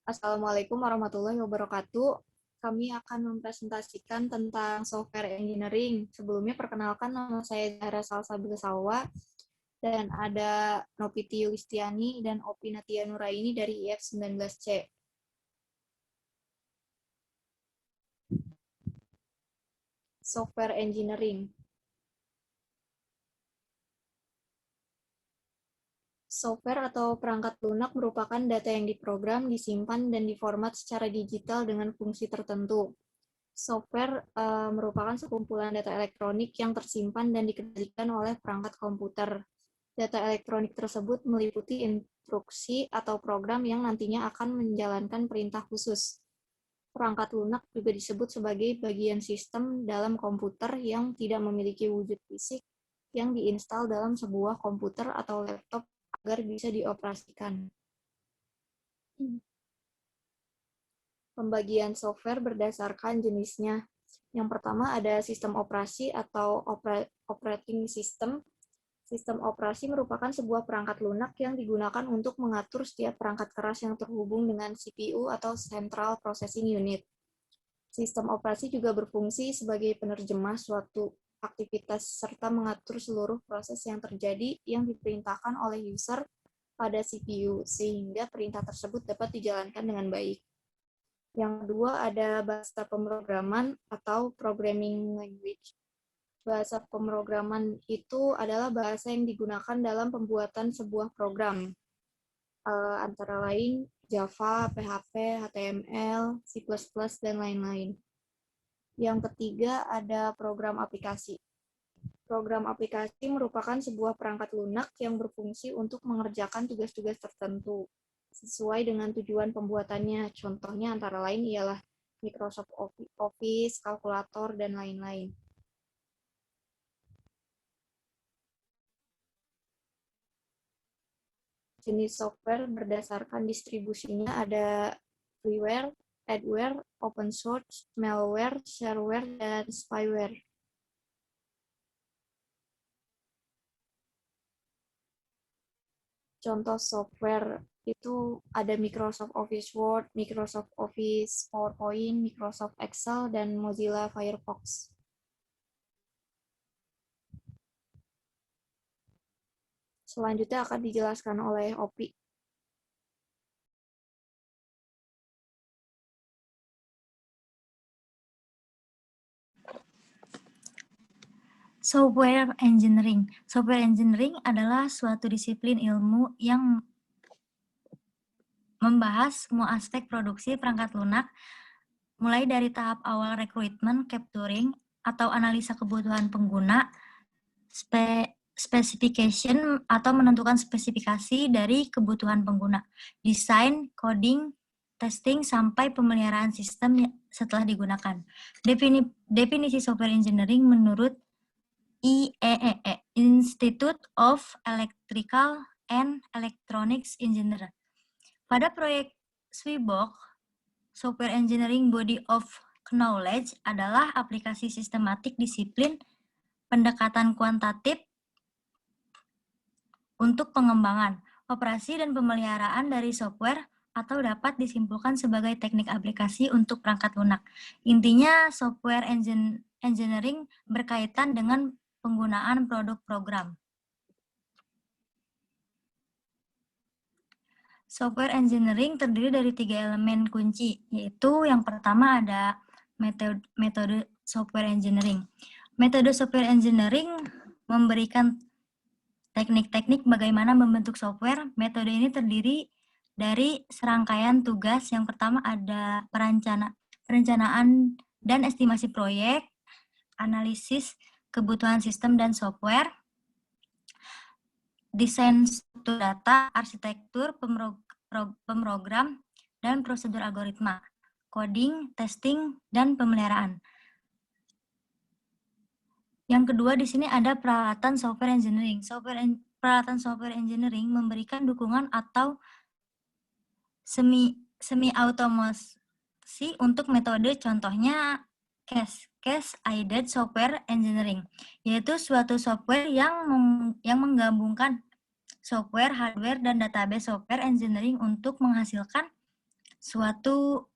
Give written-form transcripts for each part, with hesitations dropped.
Assalamualaikum warahmatullahi wabarakatuh. Kami akan mempresentasikan tentang software engineering. Sebelumnya perkenalkan, nama saya Zahra Salsabila Salwa dan ada Nopiti Yulistiani dan Opi Natia Nuraini dari IF19C. Software engineering. Software atau perangkat lunak merupakan data yang diprogram, disimpan, dan diformat secara digital dengan fungsi tertentu. Software merupakan sekumpulan data elektronik yang tersimpan dan dikendalikan oleh perangkat komputer. Data elektronik tersebut meliputi instruksi atau program yang nantinya akan menjalankan perintah khusus. Perangkat lunak juga disebut sebagai bagian sistem dalam komputer yang tidak memiliki wujud fisik yang diinstal dalam sebuah komputer atau laptop agar bisa dioperasikan. Pembagian software berdasarkan jenisnya. Yang pertama ada sistem operasi atau operating system. Sistem operasi merupakan sebuah perangkat lunak yang digunakan untuk mengatur setiap perangkat keras yang terhubung dengan CPU atau Central Processing Unit. Sistem operasi juga berfungsi sebagai penerjemah suatu aktivitas serta mengatur seluruh proses yang terjadi yang diperintahkan oleh user pada CPU, sehingga perintah tersebut dapat dijalankan dengan baik. Yang kedua ada bahasa pemrograman atau programming language. Bahasa pemrograman itu adalah bahasa yang digunakan dalam pembuatan sebuah program, antara lain Java, PHP, HTML, C++, dan lain-lain. Yang ketiga ada program aplikasi. Program aplikasi merupakan sebuah perangkat lunak yang berfungsi untuk mengerjakan tugas-tugas tertentu sesuai dengan tujuan pembuatannya. Contohnya antara lain ialah Microsoft Office, kalkulator, dan lain-lain. Jenis software berdasarkan distribusinya ada freeware, adware, open source, malware, shareware, dan spyware. Contoh software itu ada Microsoft Office Word, Microsoft Office PowerPoint, Microsoft Excel, dan Mozilla Firefox. Selanjutnya akan dijelaskan oleh Opi. Software engineering. Software engineering adalah suatu disiplin ilmu yang membahas semua aspek produksi perangkat lunak, mulai dari tahap awal rekrutmen, capturing, atau analisa kebutuhan pengguna, specification atau menentukan spesifikasi dari kebutuhan pengguna, desain, coding, testing, sampai pemeliharaan sistem setelah digunakan. Definisi software engineering menurut IEEE, Institute of Electrical and Electronics Engineer. Pada proyek SWIBOK, Software Engineering Body of Knowledge adalah aplikasi sistematik disiplin pendekatan kuantitatif untuk pengembangan, operasi, dan pemeliharaan dari software atau dapat disimpulkan sebagai teknik aplikasi untuk perangkat lunak. Intinya, software engineering berkaitan dengan penggunaan produk program. Software engineering terdiri dari 3 elemen kunci, yaitu yang pertama ada metode software engineering. Metode software engineering memberikan teknik-teknik bagaimana membentuk software. Metode ini terdiri dari serangkaian tugas. Yang pertama ada perencanaan dan estimasi proyek, analisis kebutuhan sistem dan software, desain struktur data, arsitektur, pemrogram, dan prosedur algoritma, coding, testing, dan pemeliharaan. Yang kedua di sini ada peralatan software engineering. Peralatan software engineering memberikan dukungan atau semi automasi untuk metode, contohnya case-aided software engineering, yaitu suatu software yang menggabungkan software, hardware, dan database. Software engineering untuk menghasilkan suatu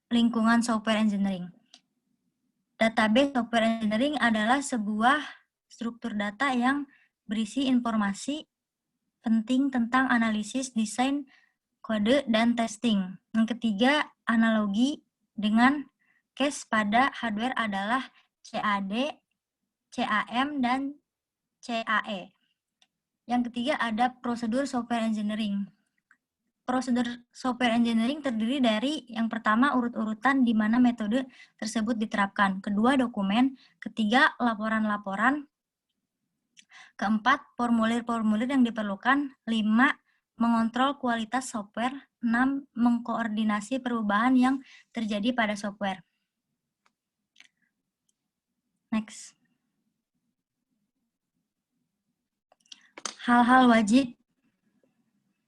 lingkungan software engineering. Database software engineering adalah sebuah struktur data yang berisi informasi penting tentang analisis, desain, kode, dan testing. Yang ketiga, analogi dengan case pada hardware adalah CAD, CAM, dan CAE. Yang ketiga ada prosedur software engineering. Prosedur software engineering terdiri dari yang pertama urut-urutan di mana metode tersebut diterapkan. Kedua, dokumen. Ketiga, laporan-laporan. Keempat, formulir-formulir yang diperlukan. 5, mengontrol kualitas software. 6, mengkoordinasi perubahan yang terjadi pada software. Next. Hal-hal wajib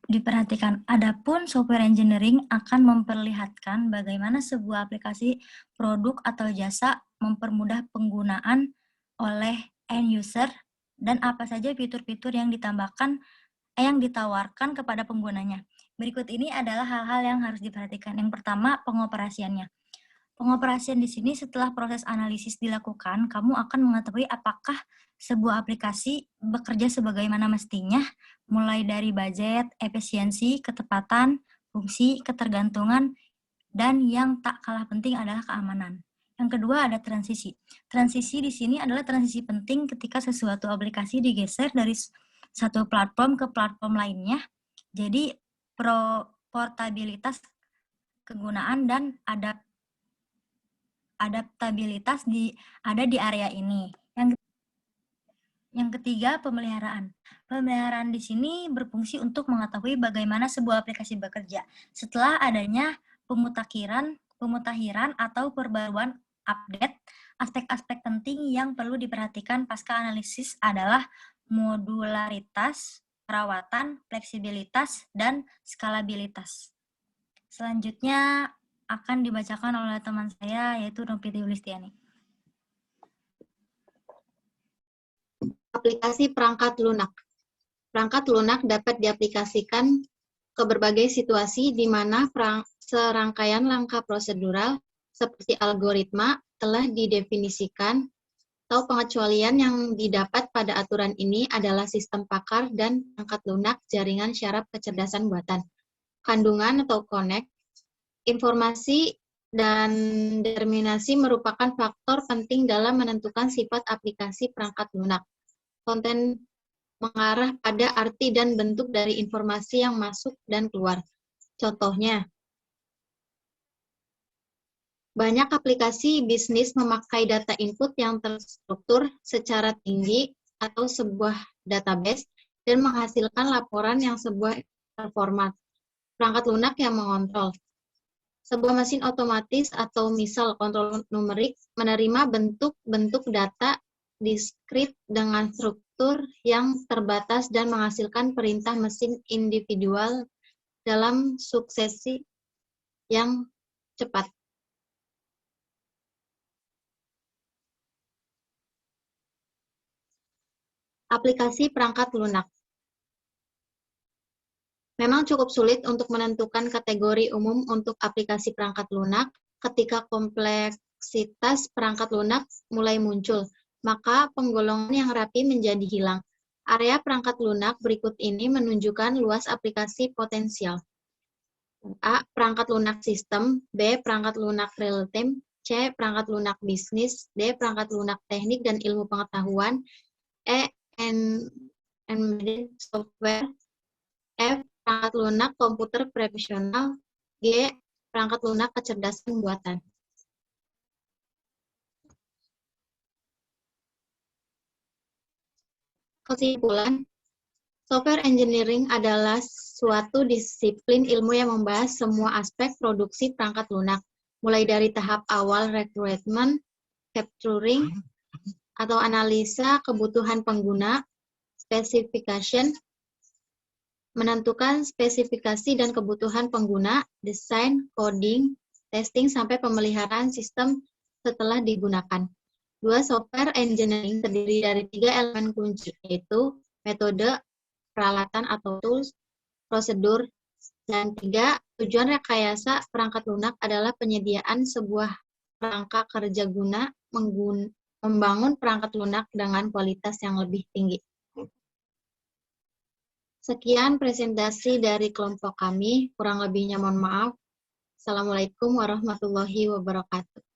diperhatikan. Adapun software engineering akan memperlihatkan bagaimana sebuah aplikasi, produk, atau jasa mempermudah penggunaan oleh end user dan apa saja fitur-fitur yang ditawarkan kepada penggunanya. Berikut ini adalah hal-hal yang harus diperhatikan. Yang pertama, pengoperasiannya. Pengoperasian di sini setelah proses analisis dilakukan, kamu akan mengetahui apakah sebuah aplikasi bekerja sebagaimana mestinya, mulai dari budget, efisiensi, ketepatan, fungsi, ketergantungan, dan yang tak kalah penting adalah keamanan. Yang kedua ada transisi. Transisi di sini adalah transisi penting ketika sesuatu aplikasi digeser dari satu platform ke platform lainnya. Jadi portabilitas kegunaan dan adaptabilitas ada di area ini. Yang ketiga, pemeliharaan. Pemeliharaan di sini berfungsi untuk mengetahui bagaimana sebuah aplikasi bekerja. Setelah adanya pemutahiran atau perbaruan update, aspek-aspek penting yang perlu diperhatikan pasca analisis adalah modularitas, perawatan, fleksibilitas, dan skalabilitas. Selanjutnya akan dibacakan oleh teman saya, yaitu Noviti Yulistiani. Aplikasi perangkat lunak. Perangkat lunak dapat diaplikasikan ke berbagai situasi di mana serangkaian langkah prosedural seperti algoritma telah didefinisikan atau pengecualian yang didapat pada aturan ini adalah sistem pakar dan perangkat lunak jaringan syaraf kecerdasan buatan. Kandungan atau connect, informasi dan determinasi merupakan faktor penting dalam menentukan sifat aplikasi perangkat lunak. Konten mengarah pada arti dan bentuk dari informasi yang masuk dan keluar. Contohnya, banyak aplikasi bisnis memakai data input yang terstruktur secara tinggi atau sebuah database dan menghasilkan laporan yang sebuah format. Perangkat lunak yang mengontrol. Sebuah mesin otomatis atau misal kontrol numerik menerima bentuk-bentuk data diskrit dengan struktur yang terbatas dan menghasilkan perintah mesin individual dalam suksesi yang cepat. Aplikasi perangkat lunak. Memang cukup sulit untuk menentukan kategori umum untuk aplikasi perangkat lunak ketika kompleksitas perangkat lunak mulai muncul. Maka penggolongan yang rapi menjadi hilang. Area perangkat lunak berikut ini menunjukkan luas aplikasi potensial. A. Perangkat lunak sistem. B. Perangkat lunak real-time. C. Perangkat lunak bisnis. D. Perangkat lunak teknik dan ilmu pengetahuan. E. Embedded software. F. Perangkat lunak komputer profesional. G. Perangkat lunak kecerdasan buatan. Kesimpulan, software engineering adalah suatu disiplin ilmu yang membahas semua aspek produksi perangkat lunak, mulai dari tahap awal requirement, capturing, atau analisa kebutuhan pengguna, specification, menentukan spesifikasi dan kebutuhan pengguna, desain, coding, testing, sampai pemeliharaan sistem setelah digunakan. Software engineering terdiri dari 3 elemen kunci, yaitu metode, peralatan atau tools, prosedur, Dan 3, tujuan rekayasa perangkat lunak adalah penyediaan sebuah kerangka kerja guna membangun perangkat lunak dengan kualitas yang lebih tinggi. Sekian presentasi dari kelompok kami, kurang lebihnya mohon maaf. Assalamualaikum warahmatullahi wabarakatuh.